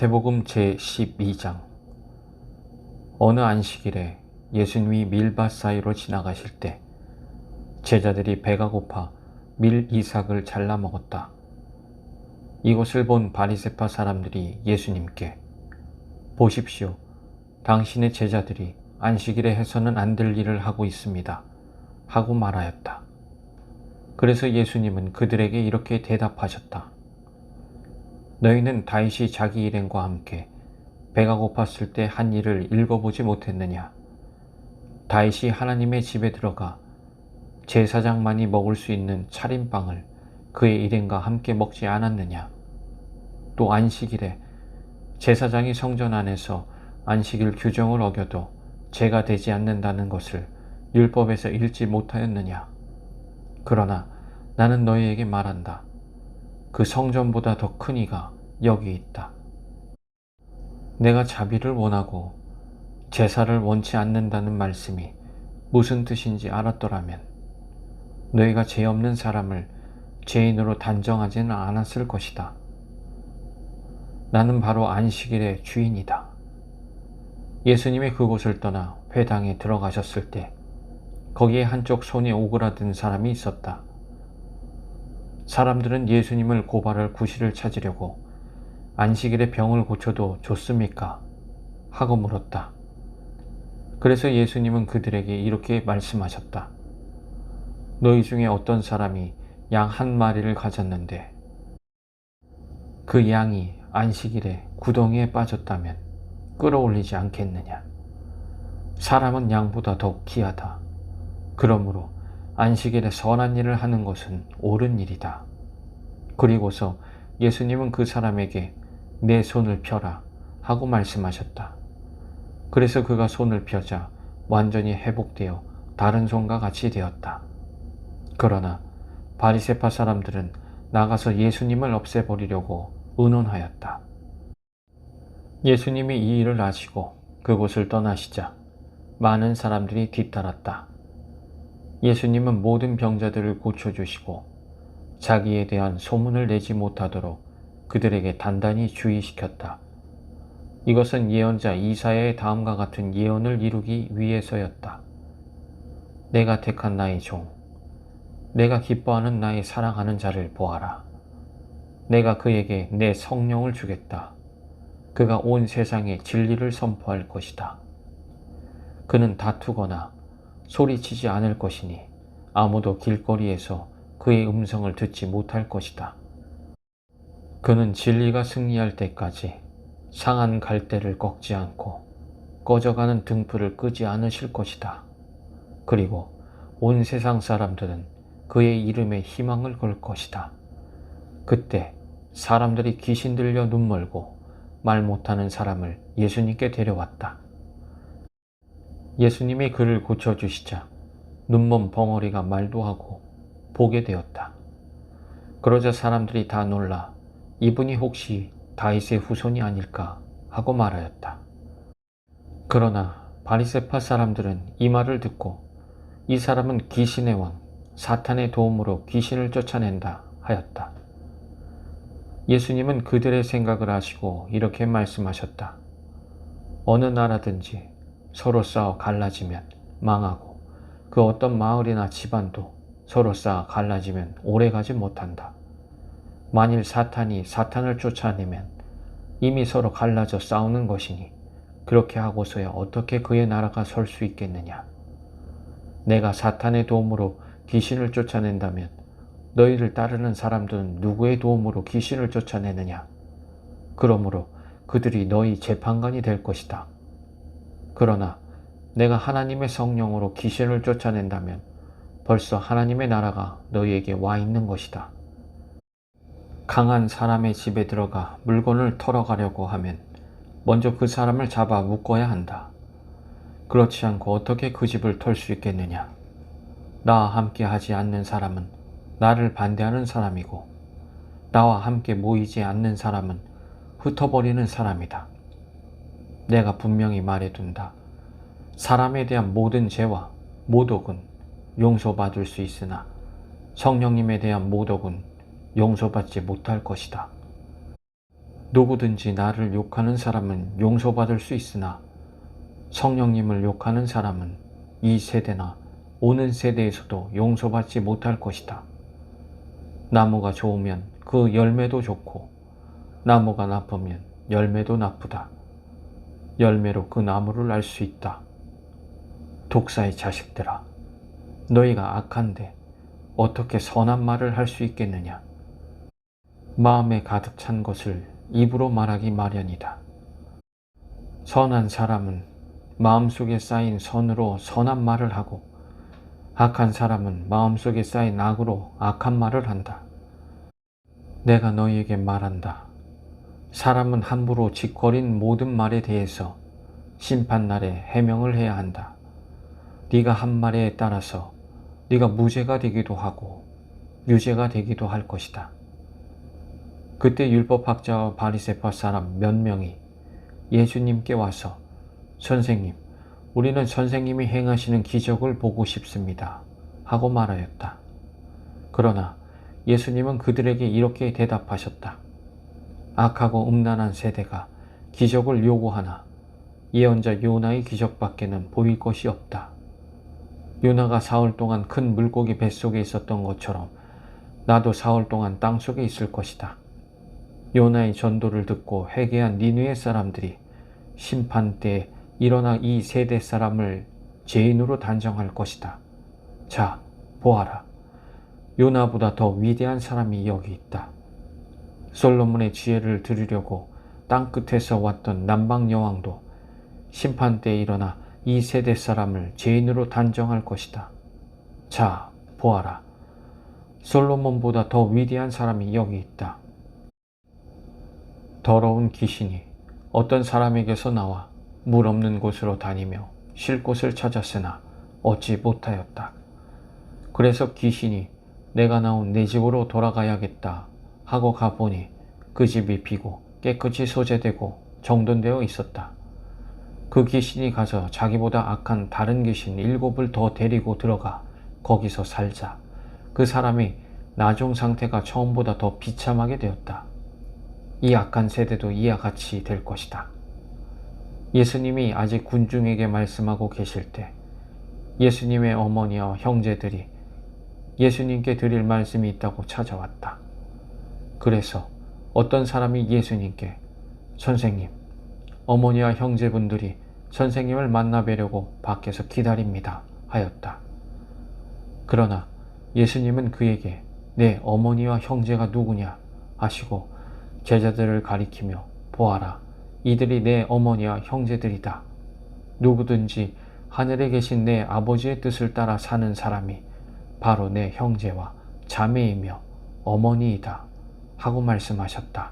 마태복음 제12장. 어느 안식일에 예수님이 밀밭 사이로 지나가실 때 제자들이 배가 고파 밀 이삭을 잘라 먹었다. 이것을 본 바리새파 사람들이 예수님께 보십시오, 당신의 제자들이 안식일에 해서는 안 될 일을 하고 있습니다 하고 말하였다. 그래서 예수님은 그들에게 이렇게 대답하셨다. 너희는 다윗이 자기 일행과 함께 배가 고팠을 때 한 일을 읽어보지 못했느냐? 다윗이 하나님의 집에 들어가 제사장만이 먹을 수 있는 차림빵을 그의 일행과 함께 먹지 않았느냐? 또 안식일에 제사장이 성전 안에서 안식일 규정을 어겨도 죄가 되지 않는다는 것을 율법에서 읽지 못하였느냐? 그러나 나는 너희에게 말한다. 그 성전보다 더 큰 이가 여기 있다. 내가 자비를 원하고 제사를 원치 않는다는 말씀이 무슨 뜻인지 알았더라면 너희가 죄 없는 사람을 죄인으로 단정하지는 않았을 것이다. 나는 바로 안식일의 주인이다. 예수님이 그곳을 떠나 회당에 들어가셨을 때 거기에 한쪽 손에 오그라든 사람이 있었다. 사람들은 예수님을 고발할 구실을 찾으려고 안식일에 병을 고쳐도 좋습니까? 하고 물었다. 그래서 예수님은 그들에게 이렇게 말씀하셨다. 너희 중에 어떤 사람이 양 한 마리를 가졌는데 그 양이 안식일에 구덩이에 빠졌다면 끌어올리지 않겠느냐? 사람은 양보다 더욱 귀하다. 그러므로 안식일에 선한 일을 하는 것은 옳은 일이다. 그리고서 예수님은 그 사람에게 내 손을 펴라 하고 말씀하셨다. 그래서 그가 손을 펴자 완전히 회복되어 다른 손과 같이 되었다. 그러나 바리새파 사람들은 나가서 예수님을 없애버리려고 의논하였다. 예수님이 이 일을 아시고 그곳을 떠나시자 많은 사람들이 뒤따랐다. 예수님은 모든 병자들을 고쳐주시고 자기에 대한 소문을 내지 못하도록 그들에게 단단히 주의시켰다. 이것은 예언자 이사야의 다음과 같은 예언을 이루기 위해서였다. 내가 택한 나의 종, 내가 기뻐하는 나의 사랑하는 자를 보아라. 내가 그에게 내 성령을 주겠다. 그가 온 세상에 진리를 선포할 것이다. 그는 다투거나 소리치지 않을 것이니 아무도 길거리에서 그의 음성을 듣지 못할 것이다. 그는 진리가 승리할 때까지 상한 갈대를 꺾지 않고 꺼져가는 등불을 끄지 않으실 것이다. 그리고 온 세상 사람들은 그의 이름에 희망을 걸 것이다. 그때 사람들이 귀신 들려 눈멀고 말 못하는 사람을 예수님께 데려왔다. 예수님이 그를 고쳐주시자 눈먼 벙어리가 말도 하고 보게 되었다. 그러자 사람들이 다 놀라 이분이 혹시 다윗의 후손이 아닐까 하고 말하였다. 그러나 바리새파 사람들은 이 말을 듣고 이 사람은 귀신의 왕 사탄의 도움으로 귀신을 쫓아낸다 하였다. 예수님은 그들의 생각을 아시고 이렇게 말씀하셨다. 어느 나라든지 서로 싸워 갈라지면 망하고 그 어떤 마을이나 집안도 서로 싸워 갈라지면 오래가지 못한다. 만일 사탄이 사탄을 쫓아내면 이미 서로 갈라져 싸우는 것이니 그렇게 하고서야 어떻게 그의 나라가 설 수 있겠느냐. 내가 사탄의 도움으로 귀신을 쫓아낸다면 너희를 따르는 사람들은 누구의 도움으로 귀신을 쫓아내느냐. 그러므로 그들이 너희 재판관이 될 것이다. 그러나 내가 하나님의 성령으로 귀신을 쫓아낸다면 벌써 하나님의 나라가 너희에게 와 있는 것이다. 강한 사람의 집에 들어가 물건을 털어가려고 하면 먼저 그 사람을 잡아 묶어야 한다. 그렇지 않고 어떻게 그 집을 털 수 있겠느냐. 나와 함께 하지 않는 사람은 나를 반대하는 사람이고 나와 함께 모이지 않는 사람은 흩어버리는 사람이다. 내가 분명히 말해둔다. 사람에 대한 모든 죄와 모독은 용서받을 수 있으나 성령님에 대한 모독은 용서받지 못할 것이다. 누구든지 나를 욕하는 사람은 용서받을 수 있으나 성령님을 욕하는 사람은 이 세대나 오는 세대에서도 용서받지 못할 것이다. 나무가 좋으면 그 열매도 좋고 나무가 나쁘면 열매도 나쁘다. 열매로 그 나무를 알 수 있다. 독사의 자식들아, 너희가 악한데 어떻게 선한 말을 할 수 있겠느냐? 마음에 가득 찬 것을 입으로 말하기 마련이다. 선한 사람은 마음속에 쌓인 선으로 선한 말을 하고 악한 사람은 마음속에 쌓인 악으로 악한 말을 한다. 내가 너희에게 말한다. 사람은 함부로 짓거린 모든 말에 대해서 심판날에 해명을 해야 한다. 네가 한 말에 따라서 네가 무죄가 되기도 하고 유죄가 되기도 할 것이다. 그때 율법학자와 바리새파 사람 몇 명이 예수님께 와서 선생님, 우리는 선생님이 행하시는 기적을 보고 싶습니다. 하고 말하였다. 그러나 예수님은 그들에게 이렇게 대답하셨다. 악하고 음란한 세대가 기적을 요구하나 예언자 요나의 기적밖에는 보일 것이 없다. 요나가 사흘 동안 큰 물고기 뱃속에 있었던 것처럼 나도 사흘 동안 땅속에 있을 것이다. 요나의 전도를 듣고 회개한 니느웨 사람들이 심판 때에 일어나 이 세대 사람을 죄인으로 단정할 것이다. 자, 보아라. 요나보다 더 위대한 사람이 여기 있다. 솔로몬의 지혜를 들으려고 땅끝에서 왔던 남방 여왕도 심판 때에 일어나 이 세대 사람을 죄인으로 단정할 것이다. 자, 보아라. 솔로몬보다 더 위대한 사람이 여기 있다. 더러운 귀신이 어떤 사람에게서 나와 물 없는 곳으로 다니며 쉴 곳을 찾았으나 얻지 못하였다. 그래서 귀신이 내가 나온 내 집으로 돌아가야겠다 하고 가보니 그 집이 비고 깨끗이 소재되고 정돈되어 있었다. 그 귀신이 가서 자기보다 악한 다른 귀신 7을 더 데리고 들어가 거기서 살자 그 사람이 나중 상태가 처음보다 더 비참하게 되었다. 이 악한 세대도 이와 같이 될 것이다. 예수님이 아직 군중에게 말씀하고 계실 때 예수님의 어머니와 형제들이 예수님께 드릴 말씀이 있다고 찾아왔다. 그래서 어떤 사람이 예수님께 선생님, 어머니와 형제분들이 선생님을 만나 뵈려고 밖에서 기다립니다 하였다. 그러나 예수님은 그에게 내 어머니와 형제가 누구냐 하시고 제자들을 가리키며 보아라, 이들이 내 어머니와 형제들이다. 누구든지 하늘에 계신 내 아버지의 뜻을 따라 사는 사람이 바로 내 형제와 자매이며 어머니이다 하고 말씀하셨다.